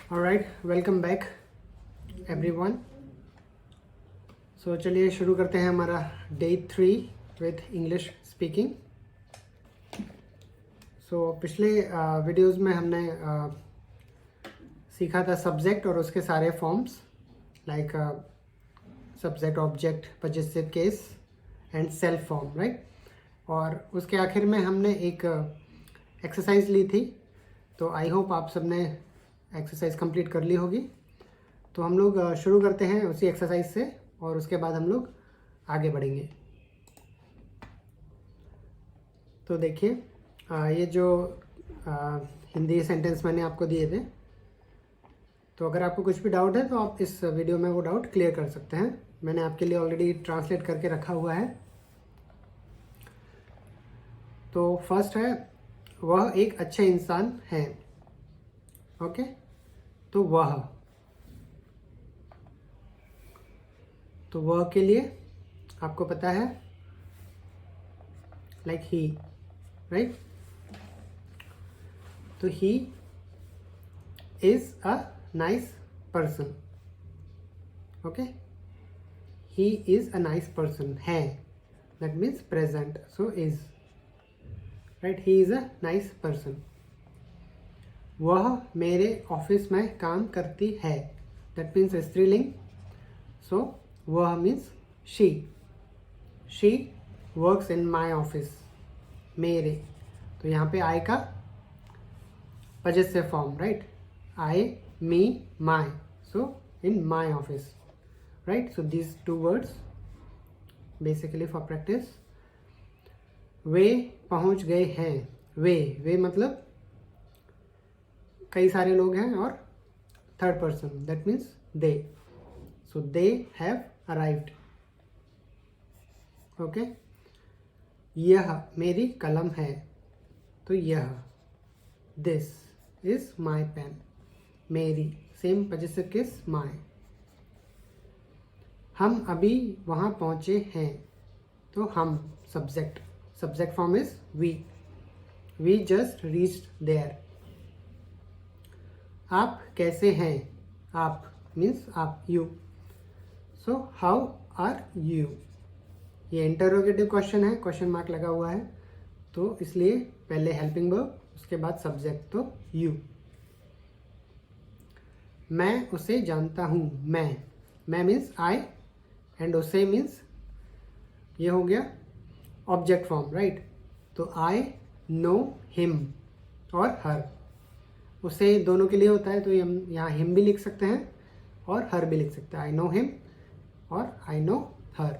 Alright, welcome back everyone. So चलिए शुरू करते हैं हमारा day 3 with English speaking. So पिछले वीडियोस में हमने सीखा था सब्जेक्ट और उसके सारे forms like subject, object, possessive case and self form, right. और उसके आखिर में हमने एक एक्सरसाइज ली थी, तो आई होप आप सबने एक्सरसाइज कंप्लीट कर ली होगी। तो हम लोग शुरू करते हैं उसी एक्सरसाइज से और उसके बाद हम लोग आगे बढ़ेंगे। तो देखिए, ये जो हिंदी सेंटेंस मैंने आपको दिए थे, तो अगर आपको कुछ भी डाउट है तो आप इस वीडियो में वो डाउट क्लियर कर सकते हैं। मैंने आपके लिए ऑलरेडी ट्रांसलेट करके रखा हुआ है। तो फर्स्ट है, वह एक अच्छे इंसान है। ओके, तो वह के लिए आपको पता है लाइक ही, राइट। तो he is a nice person. Okay, he is a nice person है, that means present, so is, right. He is a nice person. वह मेरे ऑफिस में काम करती है, दैट मीन्स स्त्रीलिंग, सो वह means she works in my office, मेरे। तो यहाँ पे आई का possessive form, right. I, me, my, so in my office, right. So these two words basically for practice. वे पहुँच गए हैं। वे मतलब कई सारे लोग हैं और third person, that means they, so they have arrived. Okay, यह मेरी कलम है, तो यह, दिस इज माई पेन, मेरी, सेम पजेसिव केस माई। हम अभी वहाँ पहुँचे हैं, तो हम, subject form is we just reached there. आप कैसे हैं, आप मीन्स आप, you, so how are you. ये इंटरोगेटिव क्वेश्चन है, क्वेश्चन मार्क लगा हुआ है, तो इसलिए पहले हेल्पिंग वर्ब, उसके बाद सब्जेक्ट, तो यू। मैं उसे जानता हूँ, मैं मीन्स आई एंड उसे मीन्स, ये हो गया ऑब्जेक्ट फॉर्म, राइट। तो आई नो हिम और हर, उसे दोनों के लिए होता है, तो हम यहाँ हिम भी लिख सकते हैं और हर भी लिख सकते हैं। आई नो हिम और I know her.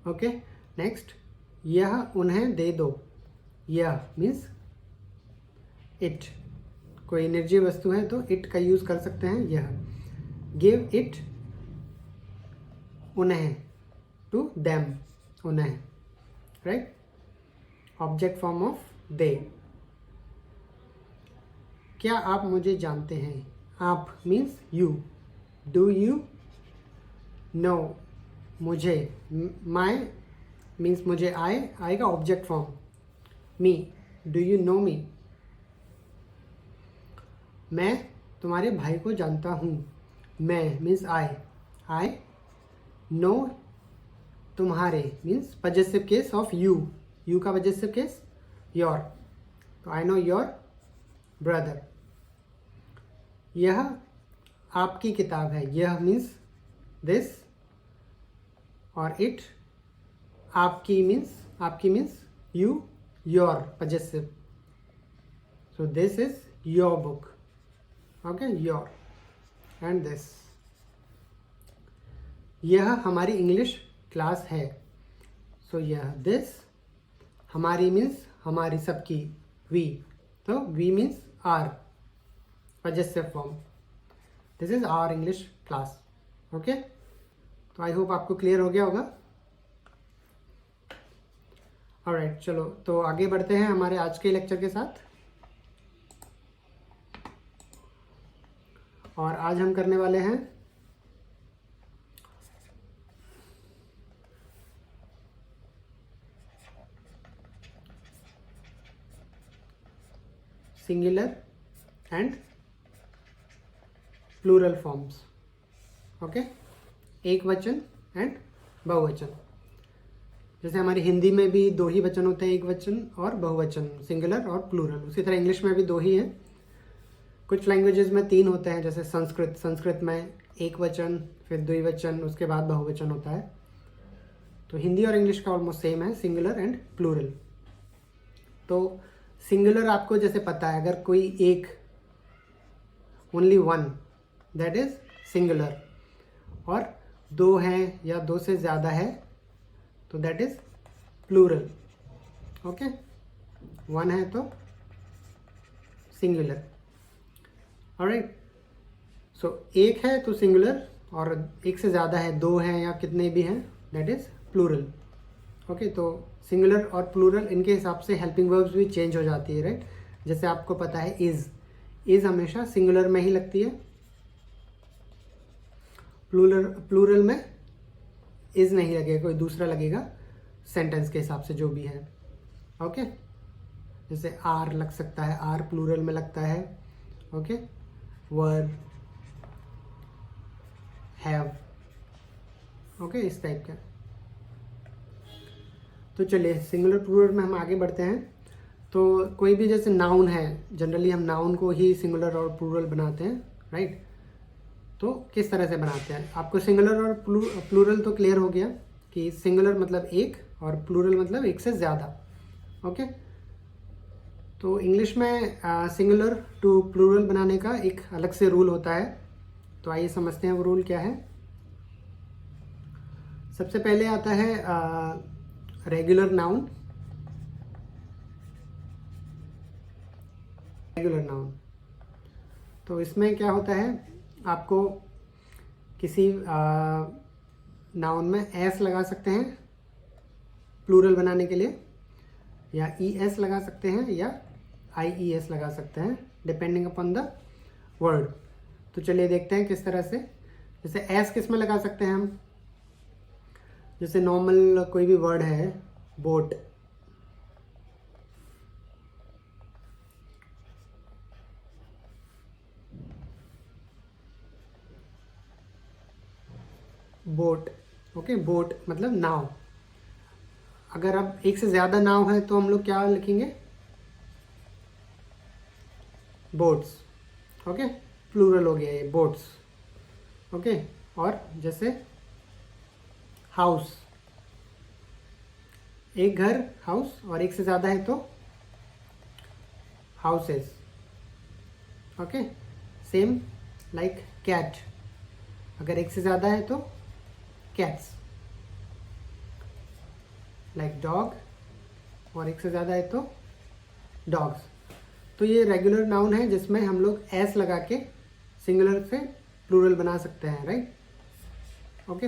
Okay, next, यह उन्हें दे दो। यह मीन्स इट, कोई निर्जीव वस्तु है तो इट का यूज कर सकते हैं। यह, गिव इट उन्हें, टू देम, उन्हें, right. Object form of they. क्या आप मुझे जानते हैं, आप means you, do you know मुझे, माई मीन्स मुझे, आई का object form, me, do you know me. मैं तुम्हारे भाई को जानता हूँ, मैं मीन्स आई नो तुम्हारे means possessive case of you का पजेसिव केस योर, तो आई नो योर ब्रदर। यह आपकी किताब है, यह मीन्स दिस, और इट, आपकी means you, your possessive, so this is your book. Okay, your and this. यह हमारी इंग्लिश क्लास है, सो यह, दिस, हमारी मीन्स हमारी, सबकी, वी, तो we means our, possessive form, this is our English class. Okay, तो आई होप आपको क्लियर हो गया होगा। ऑलराइट, चलो तो आगे बढ़ते हैं हमारे आज के लेक्चर के साथ। और आज हम करने वाले हैं singular and plural forms. Okay, एक वचन एंड बहुवचन. जैसे हमारी हिंदी में भी दो ही वचन होते हैं, एक वचन और बहुवचन, सिंगुलर और प्लूरल. उसी तरह इंग्लिश में भी दो ही हैं. कुछ लैंग्वेजेस में तीन होते हैं, जैसे संस्कृत में एक वचन, फिर द्विवचन, उसके बाद बहुवचन होता है. तो हिंदी और इंग्लिश का ऑलमोस्ट सेम है, सिंगुलर एंड प्लूरल. तो सिंगुलर आपको जैसे पता है, अगर कोई एक, only one, that is singular. और दो हैं या दो से ज़्यादा है तो that is plural. Okay, one है तो सिंगुलर. ऑलराइट, सो एक है तो सिंगुलर, और एक से ज़्यादा है, दो हैं या कितने भी हैं, दैट इज प्लूरल. ओके, तो सिंगुलर और प्लूरल इनके हिसाब से हेल्पिंग वर्ब्स भी चेंज हो जाती है, राइट. जैसे आपको पता है इज़ हमेशा सिंगुलर में ही लगती है, प्लूरल में इज़ नहीं लगेगा, कोई दूसरा लगेगा सेंटेंस के हिसाब से जो भी है. ओके, जैसे आर लग सकता है, आर प्लूरल में लगता है. Okay, were, have. ओके, इस टाइप का. तो चलिए सिंगुलर प्लूरल में हम आगे बढ़ते हैं. तो कोई भी जैसे नाउन है, जनरली हम नाउन को ही सिंगुलर और प्लूरल बनाते हैं, राइट. तो किस तरह से बनाते हैं, आपको सिंगुलर और प्लूरल तो क्लियर हो गया कि सिंगुलर मतलब एक और प्लूरल मतलब एक से ज़्यादा. ओके, तो इंग्लिश में सिंगुलर टू प्लूरल बनाने का एक अलग से रूल होता है. तो आइए समझते हैं वो रूल क्या है. सबसे पहले आता है रेगुलर नाउन. तो इसमें क्या होता है, आपको किसी नाउन में एस लगा सकते हैं प्लूरल बनाने के लिए, या ई एस लगा सकते हैं, या आई ई एस लगा सकते हैं, डिपेंडिंग अपॉन द वर्ड. तो चलिए देखते हैं किस तरह से. जैसे एस किस में लगा सकते हैं हम, जैसे नॉर्मल कोई भी वर्ड है, बोट. बोट. ओके, बोट मतलब नाव. अगर अब एक से ज़्यादा नाव है तो हम लोग क्या लिखेंगे, बोट्स. ओके, प्लूरल हो गया ये, बोट्स. ओके, और जैसे हाउस, एक घर हाउस, और एक से ज़्यादा है तो houses. Okay, same like cat, अगर एक से ज़्यादा है तो कैट्स. लाइक डॉग, और एक से ज़्यादा है तो डॉग्स. तो ये रेगुलर नाउन है जिसमें हम लोग एस लगा के सिंगुलर से प्लूरल बना सकते हैं, राइट. ओके,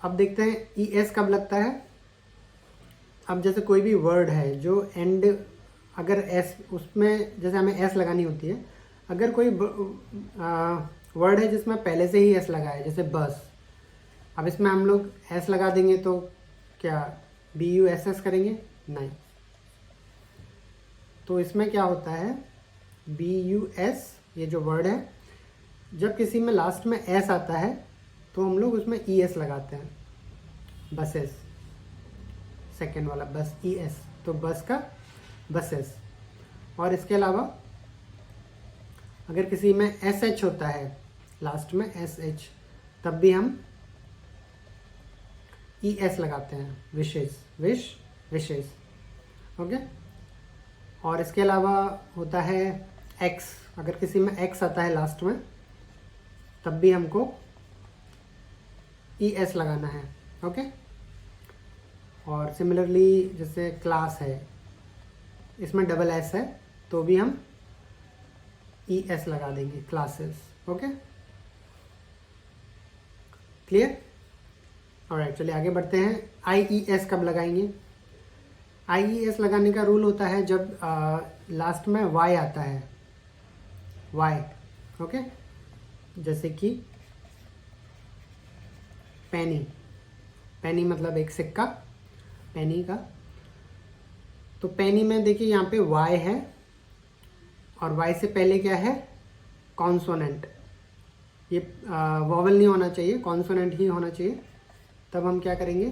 अब देखते हैं ई एस कब लगता है. अब जैसे कोई भी वर्ड है जो एंड, अगर एस उसमें जैसे हमें एस लगानी होती है, अगर कोई वर्ड है जिसमें पहले से ही एस लगा है, जैसे बस. अब इसमें हम लोग एस लगा देंगे तो क्या BUSS करेंगे, नहीं. तो इसमें क्या होता है, BUS ये जो वर्ड है, जब किसी में लास्ट में एस आता है तो हम लोग उसमें ES लगाते हैं. बसेस, सेकेंड वाला बस, ES, तो बस का बसेस. और इसके अलावा अगर किसी में SH होता है, लास्ट में SH, तब भी हम ES लगाते हैं, विशेष, विशेष. ओके, और इसके अलावा होता है X, अगर किसी में X आता है लास्ट में, तब भी हमको ES लगाना है. ओके, और सिमिलरली जैसे क्लास है, इसमें डबल S है तो भी हम ES लगा देंगे, क्लासेस. Okay, clear. ऑलराइट, चलिए आगे बढ़ते हैं. IES कब लगाएंगे. IES लगाने का रूल होता है जब लास्ट में Y आता है, Y. ओके, जैसे कि पेनी, पेनी मतलब एक सिक्का, पेनी का. तो पेनी में देखिए यहाँ पे Y है और y से पहले क्या है, कॉन्सोनेंट, ये वॉवल नहीं होना चाहिए, कॉन्सोनेंट ही होना चाहिए। तब हम क्या करेंगे,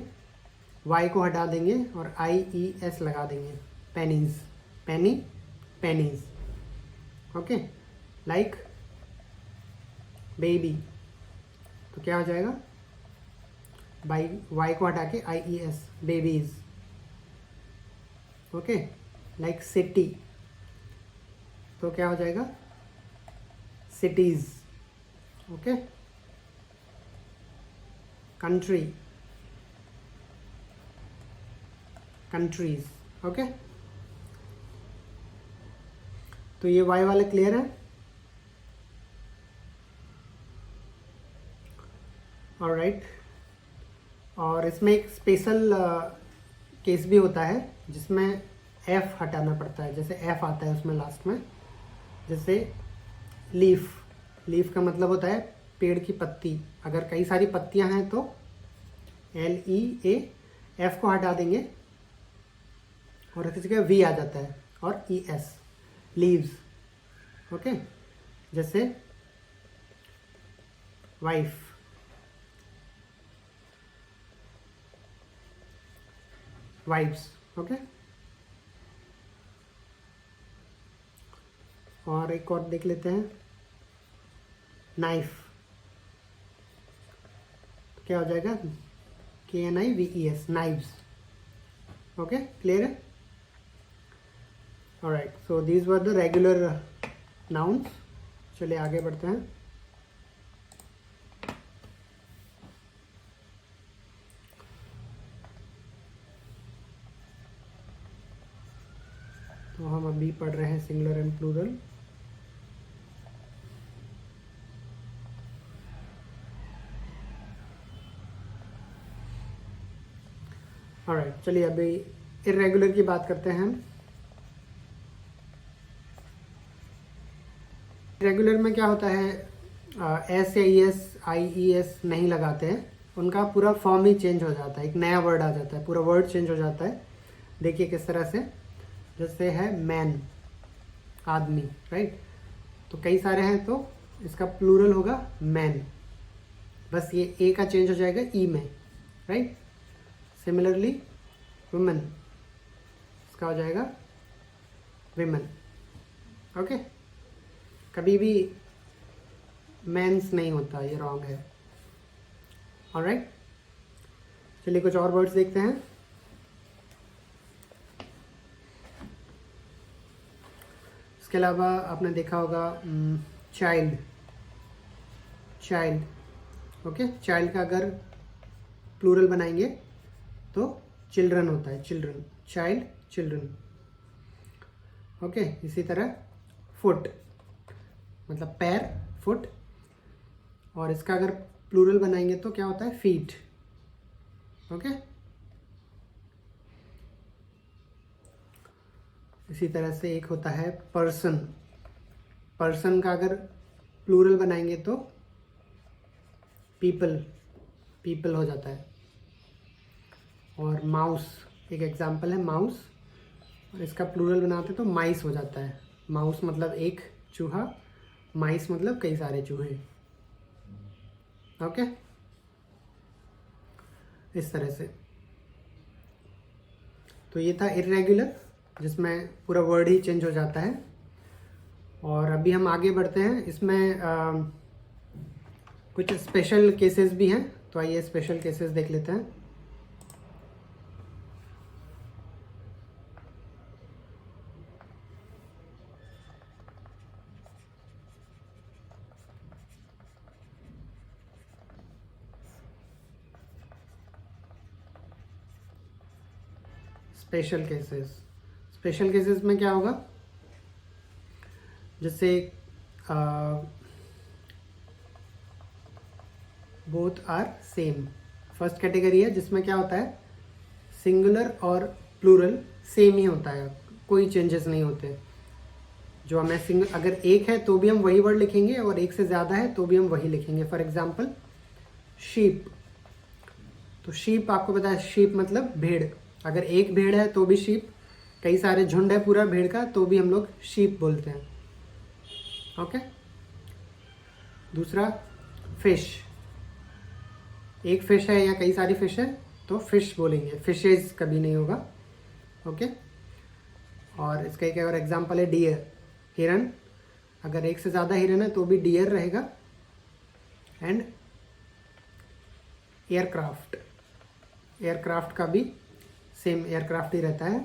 y को हटा देंगे और IES लगा देंगे, पेनीज, पेनी, पेनीज। ओके, लाइक बेबी, तो क्या हो जाएगा, y को हटा के IES, babies. Okay, like city, तो क्या हो जाएगा, cities. Okay, country, countries. Okay, तो ये y वाले क्लियर है। ऑलराइट, और इसमें एक स्पेशल केस भी होता है जिसमें f हटाना पड़ता है, जैसे f आता है उसमें लास्ट में, जैसे लीफ, लीफ का मतलब होता है पेड़ की पत्ती। अगर कई सारी पत्तियां हैं तो LEA, f को हटा देंगे और किसी का V आ जाता है, और ES, लीव्स। ओके, जैसे वाइफ, वाइफ्स। ओके, और एक और देख लेते हैं, नाइफ, क्या हो जाएगा, KNIVES, नाइव्स। ओके, क्लियर है। Alright, so these were the regular nouns. चलिए आगे बढ़ते हैं। तो हम अभी पढ़ रहे हैं सिंगुलर एंड प्लूरल। ऑलराइट, चलिए अभी इर्रेगुलर की बात करते हैं हम। रेगुलर में क्या होता है, S या ES, IES नहीं लगाते हैं, उनका पूरा फॉर्म ही चेंज हो जाता है, एक नया वर्ड आ जाता है, पूरा वर्ड चेंज हो जाता है। देखिए किस तरह से, जैसे है मैन, आदमी, राइट। तो कई सारे हैं तो इसका प्लूरल होगा मैन, बस ये ए का चेंज हो जाएगा ई में, राइट। सिमिलरली वुमेन, इसका हो जाएगा विमेन। ओके, कभी भी मेंस नहीं होता, ये रॉन्ग है। ऑलराइट, चलिए कुछ और वर्ड्स देखते हैं। इसके अलावा आपने देखा होगा चाइल्ड, चाइल्ड। ओके, चाइल्ड का अगर प्लूरल बनाएंगे तो चिल्ड्रन होता है, चिल्ड्रन, चाइल्ड, चिल्ड्रन। ओके, इसी तरह फुट मतलब पैर, फुट, और इसका अगर प्लूरल बनाएंगे तो क्या होता है, फीट। ओके, इसी तरह से एक होता है पर्सन, पर्सन का अगर प्लूरल बनाएंगे तो पीपल, पीपल हो जाता है। और माउस एक एग्जाम्पल है, माउस, और इसका प्लूरल बनाते तो माइस हो जाता है। माउस मतलब एक चूहा, माइस मतलब कई सारे चूहे। ओके, इस तरह से। तो ये था इर्रेगुलर, जिसमें पूरा वर्ड ही चेंज हो जाता है। और अभी हम आगे बढ़ते हैं, इसमें कुछ स्पेशल केसेस भी हैं, तो आइए स्पेशल केसेस देख लेते हैं। स्पेशल केसेस, स्पेशल केसेस में क्या होगा, जैसे both are same, first category है जिसमें क्या होता है, सिंगुलर और प्लूरल सेम ही होता है, कोई चेंजेस नहीं होते। जो हमें अगर एक है तो भी हम वही वर्ड लिखेंगे, और एक से ज़्यादा है तो भी हम वही लिखेंगे। फॉर एग्जाम्पल शीप, तो शीप आपको पता है, शीप मतलब भेड़, अगर एक भेड़ है तो भी शीप, कई सारे झुंड है पूरा भेड़ का तो भी हम लोग शीप बोलते हैं। ओके। दूसरा फिश, एक फिश है या कई सारी फिश है तो फिश बोलेंगे, फिशेज कभी नहीं होगा। ओके। और इसका एक और एग्जांपल है डियर, हिरन, अगर एक से ज़्यादा हिरन है तो भी डियर रहेगा। एंड एयरक्राफ्ट, एयरक्राफ्ट का भी सेम एयरक्राफ्ट ही रहता है,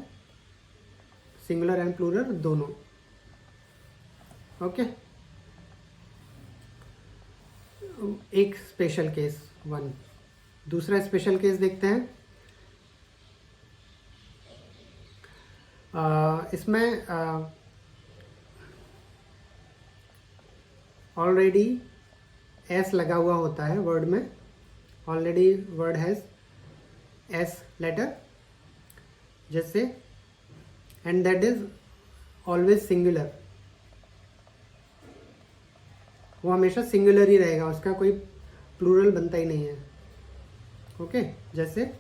सिंगुलर एंड प्लूरल दोनों। ओके। एक स्पेशल केस वन। दूसरा स्पेशल केस देखते हैं। इसमें ऑलरेडी एस लगा हुआ होता है वर्ड में, already word has S letter, जैसे and that is always singular, वो हमेशा सिंगुलर ही रहेगा, उसका कोई प्लूरल बनता ही नहीं है। ओके। जैसे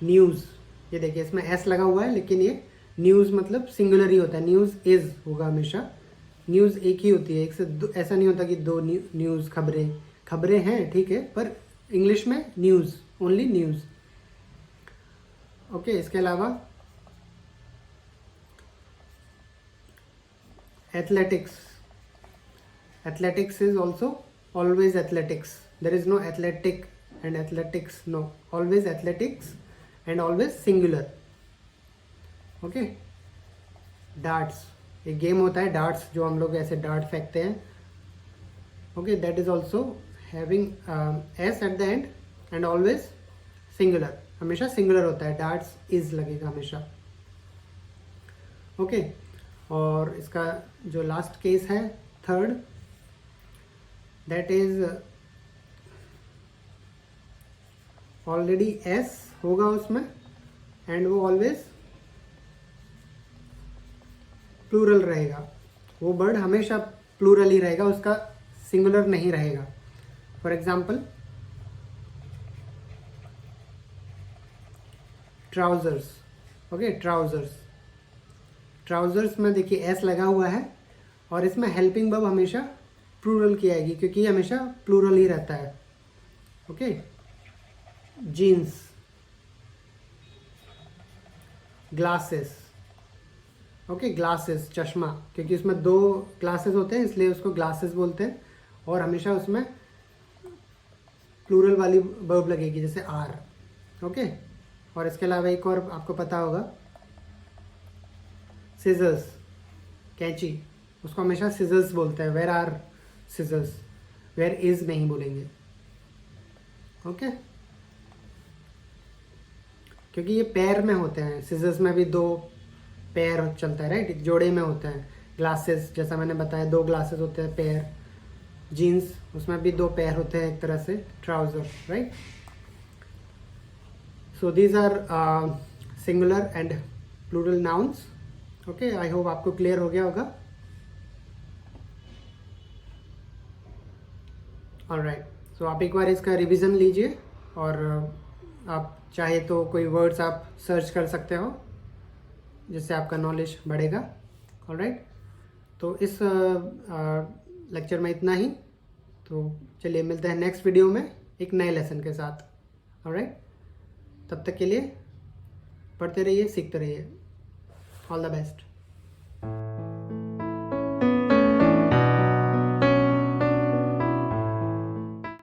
न्यूज़, ये देखिए इसमें एस लगा हुआ है लेकिन ये न्यूज़ मतलब सिंगुलर ही होता है, न्यूज़ इज होगा हमेशा, न्यूज़ एक ही होती है, एक से दो, ऐसा नहीं होता कि दो न्यूज़, खबरें हैं ठीक है, पर इंग्लिश में न्यूज़, ओनली न्यूज़। ओके। इसके अलावा athletics, athletics is also always athletics, there is no athletic and athletics, no, always athletics and always singular. Okay. Darts, एक गेम होता है डार्ट्स, जो हम लोग ऐसे डार्ट फेंकते हैं। Okay. That is also having S at the end and always singular, हमेशा सिंगुलर होता है, डार्ट्स इज लगेगा हमेशा। ओके। और इसका जो लास्ट केस है third, that is already S होगा उसमें एंड वो ऑलवेज प्लूरल रहेगा, वो वर्ड हमेशा प्लूरल ही रहेगा, उसका सिंगुलर नहीं रहेगा। For example trousers. Okay. Trousers, trousers में देखिए एस लगा हुआ है और इसमें हेल्पिंग वर्ब हमेशा प्लूरल की आएगी क्योंकि ये हमेशा प्लूरल ही रहता है। Okay. Jeans, glasses. Okay. Glasses, चश्मा, क्योंकि उसमें दो ग्लासेस होते हैं इसलिए उसको ग्लासेस बोलते हैं, और हमेशा उसमें प्लूरल वाली वर्ब लगेगी जैसे आर। ओके। और इसके अलावा एक और आपको पता होगा, सिजर्स, कैंची, उसको हमेशा सिजर्स बोलते हैं, where are scissors, where is नहीं बोलेंगे। ओके। क्योंकि ये पैर में होते हैं, सिजर्स में भी दो पैर चलता है, राइट, एक जोड़े में होते हैं। ग्लासेस, जैसा मैंने बताया, दो ग्लासेस होते हैं पैर। जीन्स, उसमें भी दो पैर होते हैं एक तरह से। Trouser, right. So these are singular and plural nouns. Okay. I hope आपको क्लियर हो गया होगा। ऑलराइट। सो आप एक बार इसका रिवीजन लीजिए, और आप चाहे तो कोई वर्ड्स आप सर्च कर सकते हो जिससे आपका नॉलेज बढ़ेगा। ऑलराइट। तो इस लेक्चर में इतना ही। तो चलिए मिलते हैं नेक्स्ट वीडियो में एक नए लेसन के साथ। ऑलराइट। तब तक के लिए पढ़ते रहिए, सीखते रहिए। All the best.